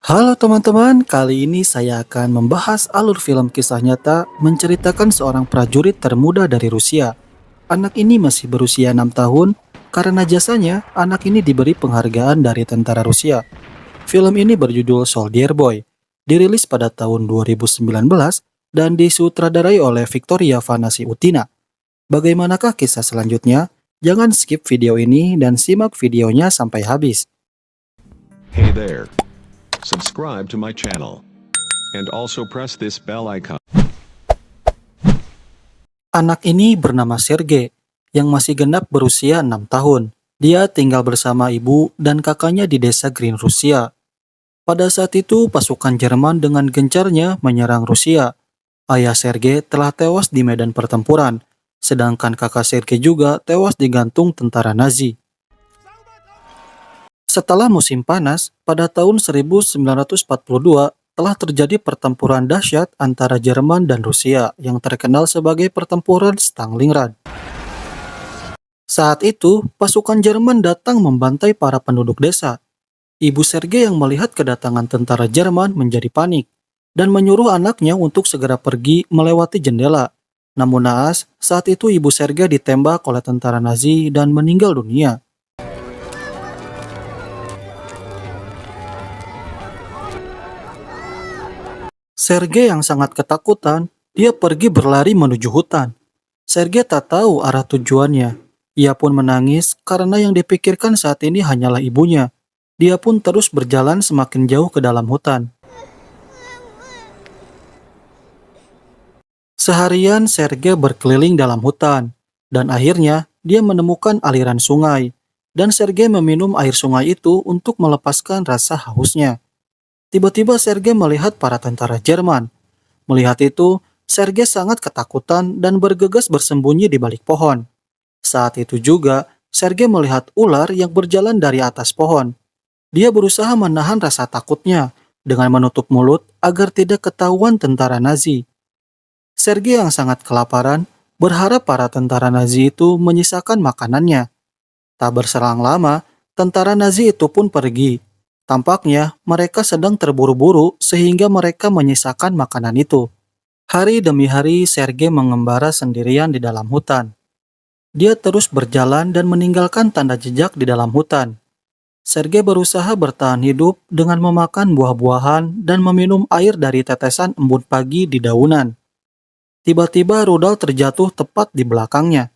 Halo teman-teman, kali ini saya akan membahas alur film kisah nyata menceritakan seorang prajurit termuda dari Rusia. Anak ini masih berusia 6 tahun, karena jasanya anak ini diberi penghargaan dari tentara Rusia. Film ini berjudul Soldier Boy, dirilis pada tahun 2019 dan disutradarai oleh Victoria Vanassi Utina. Bagaimanakah kisah selanjutnya? Jangan skip video ini dan simak videonya sampai habis. Hey there. Subscribe to my channel. And also press this bell icon. Anak ini bernama Sergei, yang masih genap berusia 6 tahun. Dia tinggal bersama ibu dan kakaknya di desa Green, Rusia. Pada saat itu, pasukan Jerman dengan gencarnya menyerang Rusia. Ayah Sergei telah tewas di medan pertempuran, sedangkan kakak Sergei juga tewas digantung tentara Nazi. Setelah musim panas, pada tahun 1942 telah terjadi pertempuran dahsyat antara Jerman dan Rusia yang terkenal sebagai pertempuran Stalingrad. Saat itu, pasukan Jerman datang membantai para penduduk desa. Ibu Sergei yang melihat kedatangan tentara Jerman menjadi panik dan menyuruh anaknya untuk segera pergi melewati jendela. Namun naas, saat itu ibu Sergei ditembak oleh tentara Nazi dan meninggal dunia. Sergei yang sangat ketakutan, dia pergi berlari menuju hutan. Sergei tak tahu arah tujuannya. Ia pun menangis karena yang dipikirkan saat ini hanyalah ibunya. Dia pun terus berjalan semakin jauh ke dalam hutan. Seharian Sergei berkeliling dalam hutan, dan akhirnya dia menemukan aliran sungai. Dan Sergei meminum air sungai itu untuk melepaskan rasa hausnya. Tiba-tiba Sergei melihat para tentara Jerman. Melihat itu, Sergei sangat ketakutan dan bergegas bersembunyi di balik pohon. Saat itu juga, Sergei melihat ular yang berjalan dari atas pohon. Dia berusaha menahan rasa takutnya dengan menutup mulut agar tidak ketahuan tentara Nazi. Sergei yang sangat kelaparan berharap para tentara Nazi itu menyisakan makanannya. Tak berselang lama, tentara Nazi itu pun pergi. Tampaknya mereka sedang terburu-buru sehingga mereka menyisakan makanan itu. Hari demi hari Sergei mengembara sendirian di dalam hutan. Dia terus berjalan dan meninggalkan tanda jejak di dalam hutan. Sergei berusaha bertahan hidup dengan memakan buah-buahan dan meminum air dari tetesan embun pagi di daunan. Tiba-tiba rudal terjatuh tepat di belakangnya.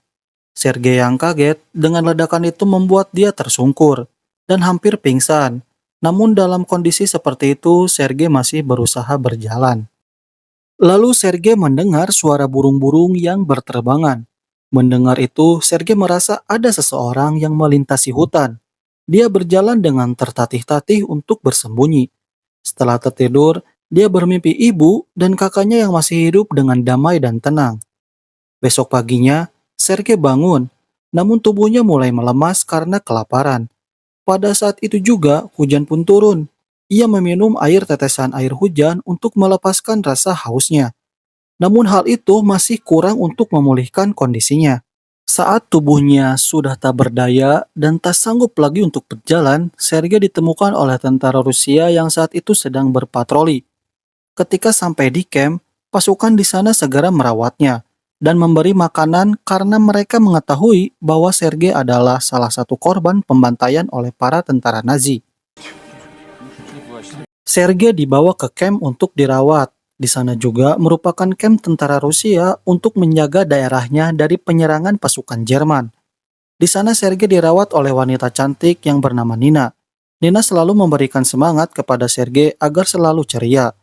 Sergei yang kaget dengan ledakan itu membuat dia tersungkur dan hampir pingsan. Namun dalam kondisi seperti itu, Sergei masih berusaha berjalan. Lalu Sergei mendengar suara burung-burung yang berterbangan. Mendengar itu, Sergei merasa ada seseorang yang melintasi hutan. Dia berjalan dengan tertatih-tatih untuk bersembunyi. Setelah tertidur, dia bermimpi ibu dan kakaknya yang masih hidup dengan damai dan tenang. Besok paginya, Sergei bangun, namun tubuhnya mulai melemas karena kelaparan. Pada saat itu juga, hujan pun turun. Ia meminum air tetesan air hujan untuk melepaskan rasa hausnya. Namun hal itu masih kurang untuk memulihkan kondisinya. Saat tubuhnya sudah tak berdaya dan tak sanggup lagi untuk berjalan, Sergei ditemukan oleh tentara Rusia yang saat itu sedang berpatroli. Ketika sampai di camp, pasukan di sana segera merawatnya dan memberi makanan karena mereka mengetahui bahwa Sergei adalah salah satu korban pembantaian oleh para tentara Nazi. Sergei dibawa ke camp untuk dirawat. Di sana juga merupakan camp tentara Rusia untuk menjaga daerahnya dari penyerangan pasukan Jerman. Di sana Sergei dirawat oleh wanita cantik yang bernama Nina. Nina selalu memberikan semangat kepada Sergei agar selalu ceria.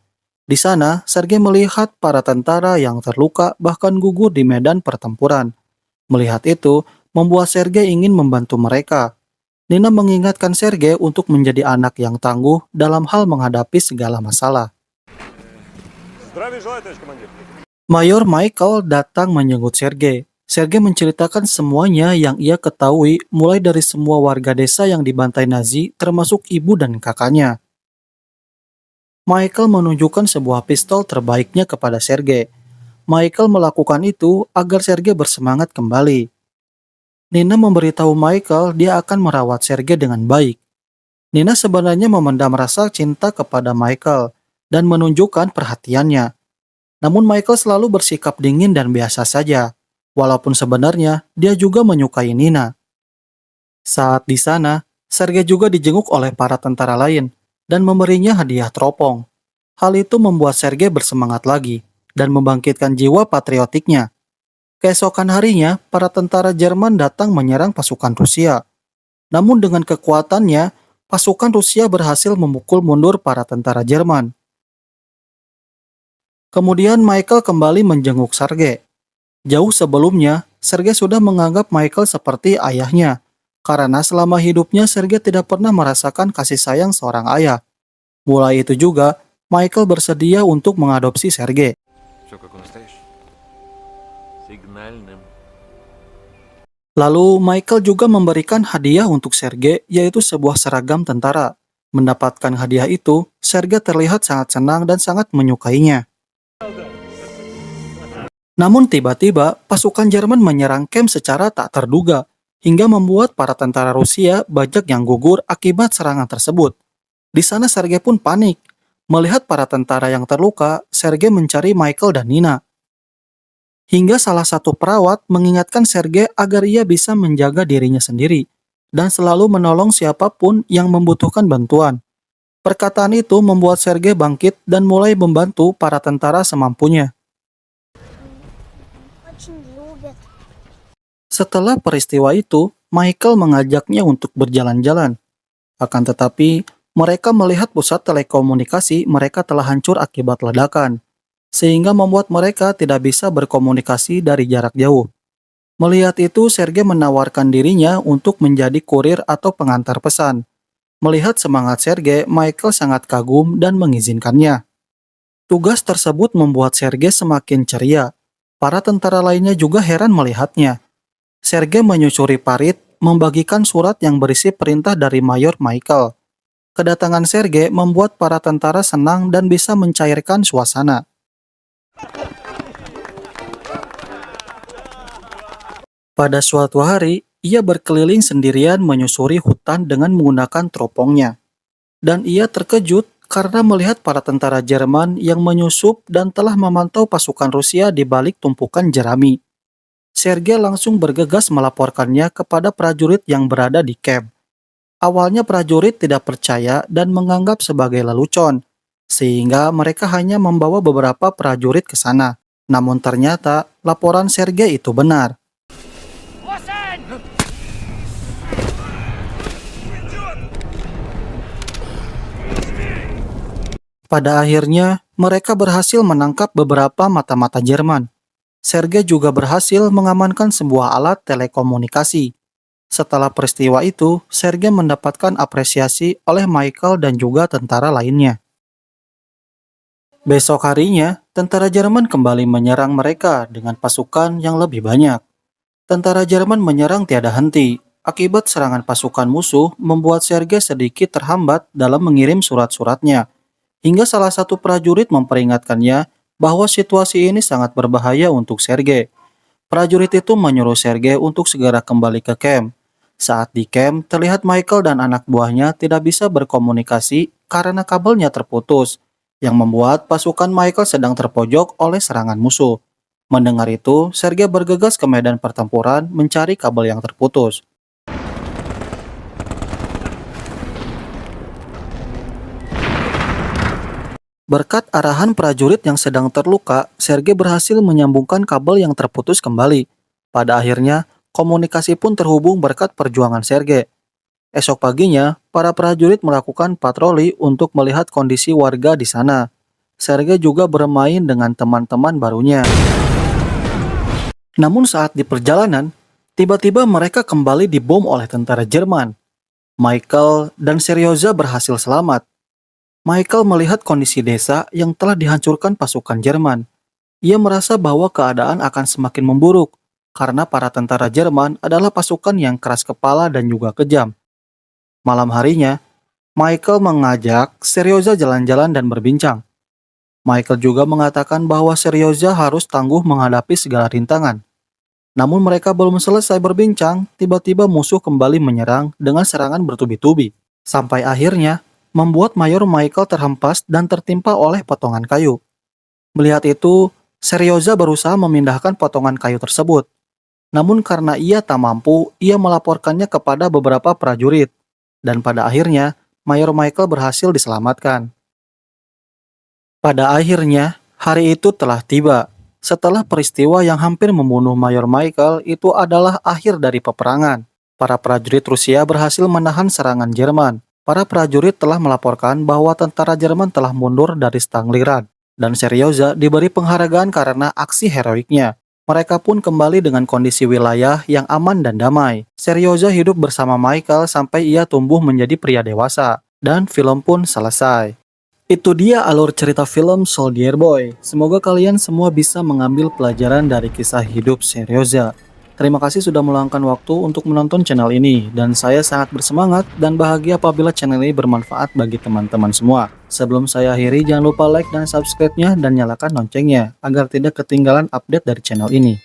Di sana, Sergei melihat para tentara yang terluka bahkan gugur di medan pertempuran. Melihat itu, membuat Sergei ingin membantu mereka. Nina mengingatkan Sergei untuk menjadi anak yang tangguh dalam hal menghadapi segala masalah. Mayor Michael datang menyenggut Sergei. Sergei menceritakan semuanya yang ia ketahui, mulai dari semua warga desa yang dibantai Nazi, termasuk ibu dan kakaknya. Michael menunjukkan sebuah pistol terbaiknya kepada Sergei. Michael melakukan itu agar Sergei bersemangat kembali. Nina memberitahu Michael dia akan merawat Sergei dengan baik. Nina sebenarnya memendam rasa cinta kepada Michael dan menunjukkan perhatiannya. Namun Michael selalu bersikap dingin dan biasa saja, walaupun sebenarnya dia juga menyukai Nina. Saat di sana, Sergei juga dijenguk oleh para tentara lain dan memberinya hadiah teropong. Hal itu membuat Sergei bersemangat lagi dan membangkitkan jiwa patriotiknya. Keesokan harinya, para tentara Jerman datang menyerang pasukan Rusia. Namun dengan kekuatannya, pasukan Rusia berhasil memukul mundur para tentara Jerman. Kemudian Michael kembali menjenguk Sergei. Jauh sebelumnya, Sergei sudah menganggap Michael seperti ayahnya, karena selama hidupnya Sergei tidak pernah merasakan kasih sayang seorang ayah. Mulai itu juga, Michael bersedia untuk mengadopsi Sergei. Все как настоящий. Сигнальным. Lalu Michael juga memberikan hadiah untuk Sergei, yaitu sebuah seragam tentara. Mendapatkan hadiah itu, Sergei terlihat sangat senang dan sangat menyukainya. Namun tiba-tiba, pasukan Jerman menyerang camp secara tak terduga, hingga membuat para tentara Rusia banyak yang gugur akibat serangan tersebut. Di sana Sergei pun panik. Melihat para tentara yang terluka, Sergei mencari Michael dan Nina. Hingga salah satu perawat mengingatkan Sergei agar ia bisa menjaga dirinya sendiri dan selalu menolong siapapun yang membutuhkan bantuan. Perkataan itu membuat Sergei bangkit dan mulai membantu para tentara semampunya. Очень любят. Setelah peristiwa itu, Michael mengajaknya untuk berjalan-jalan. Akan tetapi, mereka melihat pusat telekomunikasi mereka telah hancur akibat ledakan, sehingga membuat mereka tidak bisa berkomunikasi dari jarak jauh. Melihat itu, Sergei menawarkan dirinya untuk menjadi kurir atau pengantar pesan. Melihat semangat Sergei, Michael sangat kagum dan mengizinkannya. Tugas tersebut membuat Sergei semakin ceria. Para tentara lainnya juga heran melihatnya. Sergei menyusuri parit, membagikan surat yang berisi perintah dari Mayor Michael. Kedatangan Sergei membuat para tentara senang dan bisa mencairkan suasana. Pada suatu hari, ia berkeliling sendirian menyusuri hutan dengan menggunakan teropongnya. Dan ia terkejut karena melihat para tentara Jerman yang menyusup dan telah memantau pasukan Rusia di balik tumpukan jerami. Sergei langsung bergegas melaporkannya kepada prajurit yang berada di camp. Awalnya prajurit tidak percaya dan menganggap sebagai lelucon, sehingga mereka hanya membawa beberapa prajurit ke sana. Namun ternyata laporan Sergei itu benar. Pada akhirnya, mereka berhasil menangkap beberapa mata-mata Jerman. Sergei juga berhasil mengamankan sebuah alat telekomunikasi. Setelah peristiwa itu, Sergei mendapatkan apresiasi oleh Michael dan juga tentara lainnya. Besok harinya, tentara Jerman kembali menyerang mereka dengan pasukan yang lebih banyak. Tentara Jerman menyerang tiada henti. Akibat serangan pasukan musuh membuat Sergei sedikit terhambat dalam mengirim surat-suratnya. Hingga salah satu prajurit memperingatkannya bahwa situasi ini sangat berbahaya untuk Sergei. Prajurit itu menyuruh Sergei untuk segera kembali ke camp. Saat di camp, terlihat Michael dan anak buahnya tidak bisa berkomunikasi karena kabelnya terputus, yang membuat pasukan Michael sedang terpojok oleh serangan musuh. Mendengar itu, Sergei bergegas ke medan pertempuran mencari kabel yang terputus. Berkat arahan prajurit yang sedang terluka, Sergei berhasil menyambungkan kabel yang terputus kembali. Pada akhirnya, komunikasi pun terhubung berkat perjuangan Sergei. Esok paginya, para prajurit melakukan patroli untuk melihat kondisi warga di sana. Sergei juga bermain dengan teman-teman barunya. Namun saat di perjalanan, tiba-tiba mereka kembali dibom oleh tentara Jerman. Michael dan Seryoza berhasil selamat. Michael melihat kondisi desa yang telah dihancurkan pasukan Jerman. Ia merasa bahwa keadaan akan semakin memburuk karena para tentara Jerman adalah pasukan yang keras kepala dan juga kejam. Malam harinya, Michael mengajak Seryoza jalan-jalan dan berbincang. Michael juga mengatakan bahwa Seryoza harus tangguh menghadapi segala rintangan. Namun mereka belum selesai berbincang, tiba-tiba musuh kembali menyerang dengan serangan bertubi-tubi. sampai akhirnya membuat Mayor Michael terhempas dan tertimpa oleh potongan kayu. Melihat itu, Seryoza berusaha memindahkan potongan kayu tersebut. Namun karena ia tak mampu, ia melaporkannya kepada beberapa prajurit. Dan pada akhirnya, Mayor Michael berhasil diselamatkan. Pada akhirnya, hari itu telah tiba. Setelah peristiwa yang hampir membunuh Mayor Michael, itu adalah akhir dari peperangan. Para prajurit Rusia berhasil menahan serangan Jerman. Para prajurit telah melaporkan bahwa tentara Jerman telah mundur dari Stalingrad. Dan Seryoza diberi penghargaan karena aksi heroiknya. Mereka pun kembali dengan kondisi wilayah yang aman dan damai. Seryoza hidup bersama Michael sampai ia tumbuh menjadi pria dewasa. Dan film pun selesai. Itu dia alur cerita film Soldier Boy. Semoga kalian semua bisa mengambil pelajaran dari kisah hidup Seryoza. Terima kasih sudah meluangkan waktu untuk menonton channel ini. Dan saya sangat bersemangat dan bahagia apabila channel ini bermanfaat bagi teman-teman semua. Sebelum saya akhiri, jangan lupa like dan subscribe-nya dan nyalakan loncengnya agar tidak ketinggalan update dari channel ini.